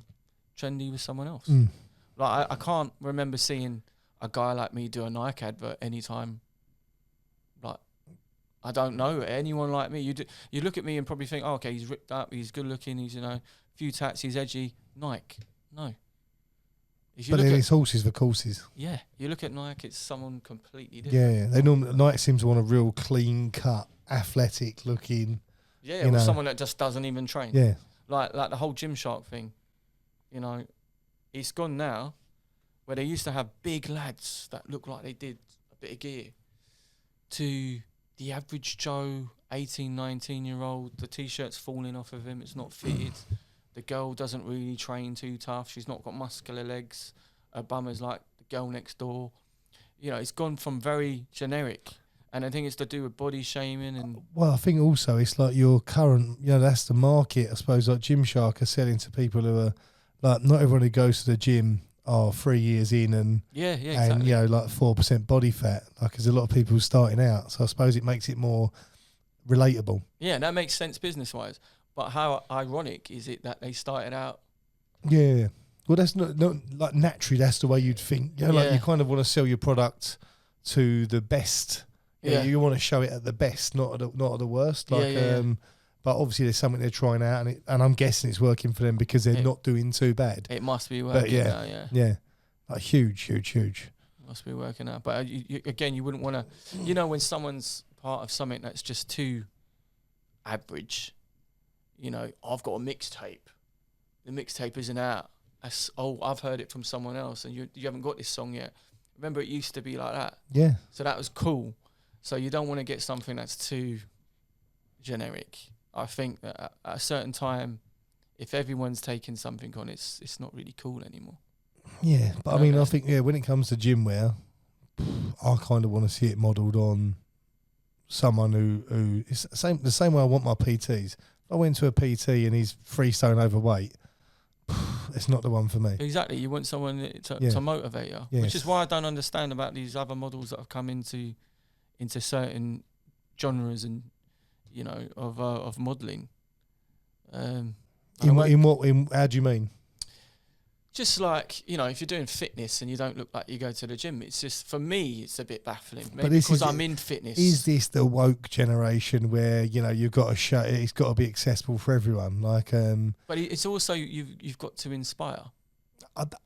trendy with someone else. Mm. Like, I can't remember seeing a guy like me do a Nike advert anytime. Like, I don't know anyone like me. You look at me and probably think, oh, okay, he's ripped up, he's good looking, he's, you know, few tats, he's edgy. Nike, no. If you but then it's horses for courses. Yeah, you look at Nike, it's someone completely different. Yeah. They normally Nike seems to want a real clean cut, athletic looking. Yeah, or someone that just doesn't even train. Yeah, like the whole Gymshark thing. You know, it's gone now, where they used to have big lads that look like they did a bit of gear, to the average Joe, 18, 19-year-old. The t-shirt's falling off of him. It's not fitted. The girl doesn't really train too tough. She's not got muscular legs. Her bum is like the girl next door. You know, it's gone from very generic. And I think it's to do with body shaming. And well, I think also it's like your current, you know, that's the market, I suppose, like Gymshark are selling to people who are, like, not everyone who goes to the gym are 3 years in and, exactly. And, you know, like 4% body fat. Like, there's a lot of people starting out. So I suppose it makes it more relatable. Yeah, that makes sense business-wise. But how ironic is it that they started out? Yeah. Well, that's not like naturally, that's the way you'd think. You know, like you kind of want to sell your product to the best. Yeah. You want to show it at the best, not at the worst. Like, but obviously there's something they're trying out, and I'm guessing it's working for them because they're not doing too bad. It must be working out, Yeah. Like huge. Must be working out. But you wouldn't want to, you know, when someone's part of something that's just too average, you know, I've got a mixtape. The mixtape isn't out. I've heard it from someone else, and you haven't got this song yet. Remember, it used to be like that. Yeah. So that was cool. So you don't want to get something that's too generic. I think that at a certain time, if everyone's taking something on, it's not really cool anymore. Yeah, but I mean, I think when it comes to gym wear, I kind of want to see it modelled on someone who is the same way I want my PTs. If I went to a PT and he's 3 stone overweight, it's not the one for me. Exactly. You want someone to motivate you, which is why I don't understand about these other models that have come into certain genres and of modelling. How do you mean? Just like, if you're doing fitness and you don't look like you go to the gym, it's just, for me, it's a bit baffling. Maybe because I'm in fitness. Is this the woke generation where, you've got to show it's got to be accessible for everyone? But it's also, you've got to inspire.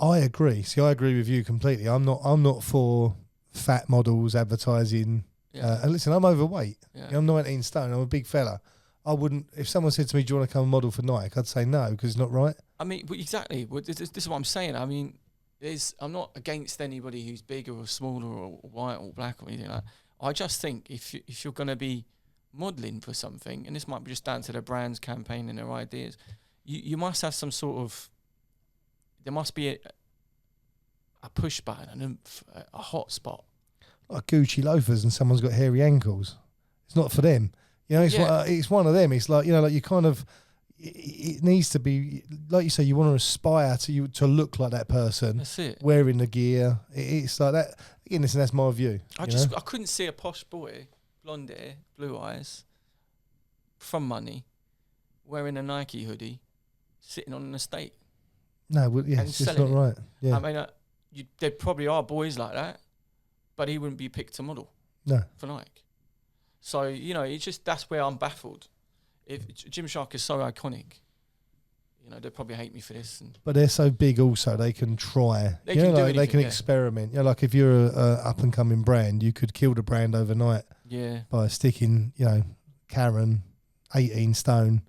I agree. See, I agree with you completely. I'm not for fat models advertising. Yeah. And listen, I'm overweight. Yeah. I'm 19 stone. I'm a big fella. I wouldn't, if someone said to me, do you want to come and model for Nike? I'd say no, because it's not right. I mean, exactly. This is what I'm saying. I mean, I'm not against anybody who's bigger or smaller or white or black or anything like that. I just think if you're going to be modelling for something, and this might be just down to the brand's campaign and their ideas, you must have some sort of, there must be a push button, a hot spot. Like Gucci loafers and someone's got hairy ankles. It's not for them. It's one of them. It's like, like you kind of, it needs to be, like you say, you want to aspire to look like that person. That's it. Wearing the gear. It's like that. Again, listen, that's my view. I couldn't see a posh boy, blonde hair, blue eyes, from money, wearing a Nike hoodie, sitting on an estate. No, it's just not right. Yeah. I mean, there probably are boys like that, but he wouldn't be picked to model. No. For Nike. So, it's just, that's where I'm baffled. If Gymshark is so iconic, they'll probably hate me for this. But they're so big also, they can try. They can do anything, they can experiment. Like if you're a up and coming brand, you could kill the brand overnight. Yeah. By sticking, Karen, 18 stone,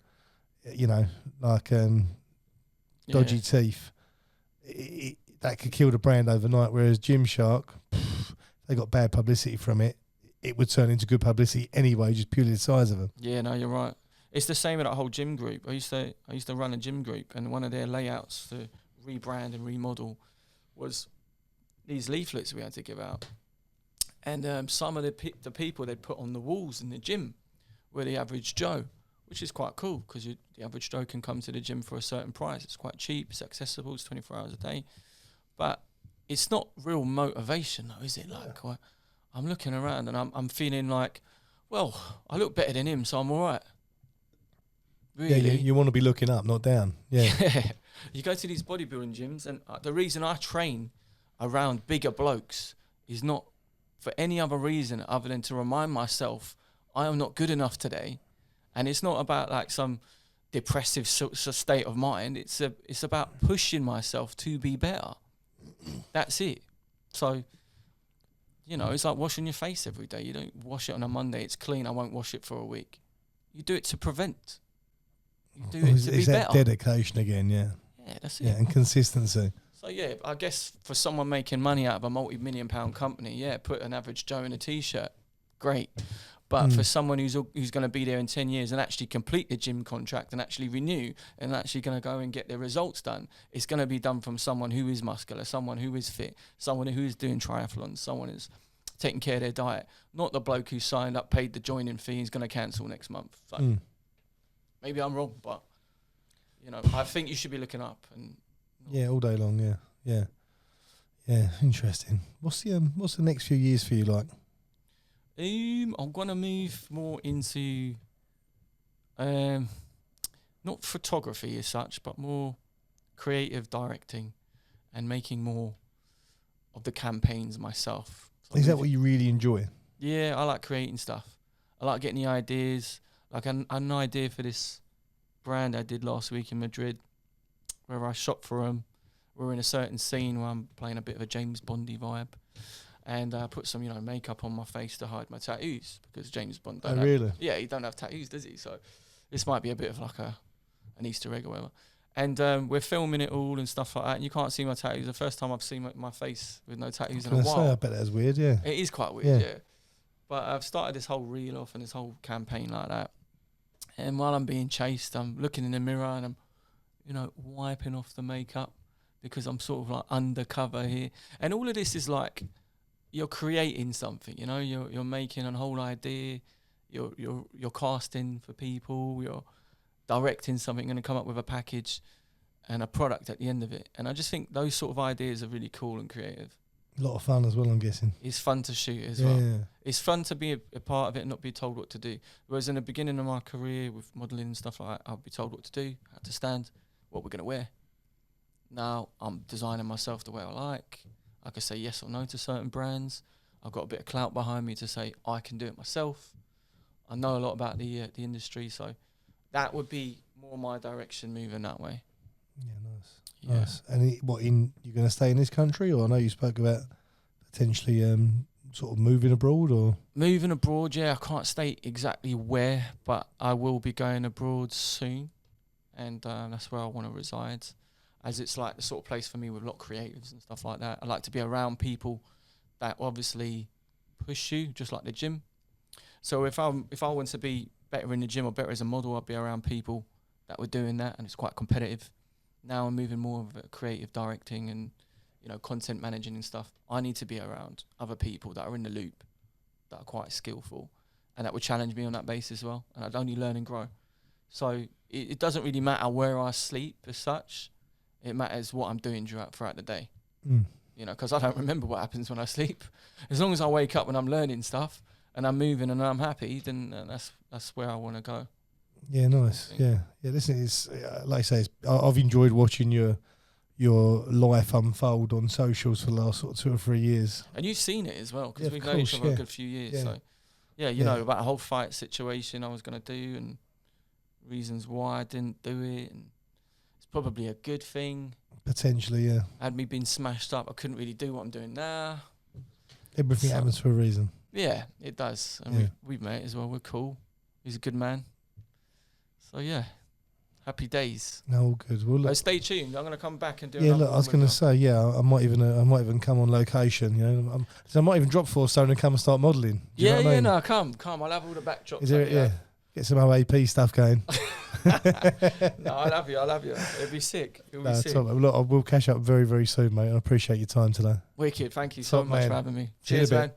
dodgy teeth. That could kill the brand overnight, whereas Gymshark, they got bad publicity from it. It would turn into good publicity anyway, just purely the size of them. Yeah, no, you're right. It's the same with that whole gym group. I used to run a gym group, and one of their layouts to rebrand and remodel was these leaflets we had to give out. And some of the people they'd put on the walls in the gym were the average Joe, which is quite cool because the average Joe can come to the gym for a certain price. It's quite cheap, it's accessible, it's 24 hours a day. But it's not real motivation though, is it? Like, I'm looking around and I'm feeling like, well, I look better than him, so I'm all right. Really? Yeah, you want to be looking up, not down. Yeah. You go to these bodybuilding gyms, and the reason I train around bigger blokes is not for any other reason other than to remind myself I am not good enough today. And it's not about like some depressive state of mind. It's about pushing myself to be better. That's it. So, it's like washing your face every day. You don't wash it on a Monday, it's clean, I won't wash it for a week. You do it to prevent. You do it to be better. It's that dedication again, yeah. Yeah, that's it. Yeah, and consistency. So, yeah, I guess for someone making money out of a multi-million pound company, put an average Joe in a T-shirt. Great. But for someone who's going to be there in 10 years and actually complete the gym contract and actually renew and actually going to go and get their results done, it's going to be done from someone who is muscular, someone who is fit, someone who is doing triathlons, someone who's taking care of their diet, not the bloke who signed up, paid the joining fee, is going to cancel next month. So maybe I'm wrong, but I think you should be looking up. And all day long. Yeah. Interesting. What's the next few years for you like? I'm gonna move more into not photography as such, but more creative directing and making more of the campaigns myself. So is that what you really enjoy? Yeah, I like creating stuff. I like getting the ideas. Like an idea for this brand I did last week in Madrid, where I shot for them. We're in a certain scene where I'm playing a bit of a James Bondy vibe. And I put some, makeup on my face to hide my tattoos because James Bond don't really? Yeah, he don't have tattoos, does he? So this might be a bit of like an Easter egg or whatever. And we're filming it all and stuff like that. And you can't see my tattoos. The first time I've seen my face with no tattoos in a while. I bet that's weird, yeah. It is quite weird, yeah. But I've started this whole reel off and this whole campaign like that. And while I'm being chased, I'm looking in the mirror and I'm, wiping off the makeup because I'm sort of like undercover here. And all of this is like, you're creating something, you're making a whole idea, you're casting for people, you're directing something, going to come up with a package and a product at the end of it. And I just think those sort of ideas are really cool and creative. A lot of fun as well, I'm guessing. It's fun to shoot as well. It's fun to be a part of it and not be told what to do. Whereas in the beginning of my career with modelling and stuff like that, I'll be told what to do, how to stand, what we're going to wear. Now I'm designing myself the way I like. I can say yes or no to certain brands. I've got a bit of clout behind me to say I can do it myself. I know a lot about the industry, so that would be more my direction, moving that way. Yeah, nice. And you're going to stay in this country, or I know you spoke about potentially sort of moving abroad, or moving abroad. Yeah, I can't state exactly where, but I will be going abroad soon, and that's where I want to reside, as it's like the sort of place for me with a lot of creatives and stuff like that. I like to be around people that obviously push you, just like the gym. So if I want to be better in the gym or better as a model, I'd be around people that were doing that, and it's quite competitive. Now I'm moving more of a creative directing and, content managing and stuff. I need to be around other people that are in the loop, that are quite skillful, and that would challenge me on that basis as well. And I'd only learn and grow. So it doesn't really matter where I sleep as such. It matters what I'm doing throughout the day. Because I don't remember what happens when I sleep. As long as I wake up and I'm learning stuff and I'm moving and I'm happy, then that's where I want to go. Yeah, nice. Yeah. Listen, it's like I say, I've enjoyed watching your life unfold on socials for the last sort of 2 or 3 years. And you've seen it as well, because we've known each other a good few years. Yeah. So, you know about a whole fight situation I was going to do and reasons why I didn't do it. And it's probably a good thing. Potentially, yeah. Had me been smashed up, I couldn't really do what I'm doing now. Everything happens for a reason. Yeah, it does. And we've met as well. We're cool. He's a good man. So, yeah. Happy days. No, all good. Well, stay tuned. I'm going to come back and do. Yeah, look, I was going to say, I might even come on location. So I might even drop 4 stone and come and start modelling. No, come. I'll have all the backdrops. Is there? Get some OAP stuff going. No, I love you. It'll be sick. Look, we'll catch up very, very soon, mate. I appreciate your time today. Wicked. Thank you so much for having me. Cheers, man.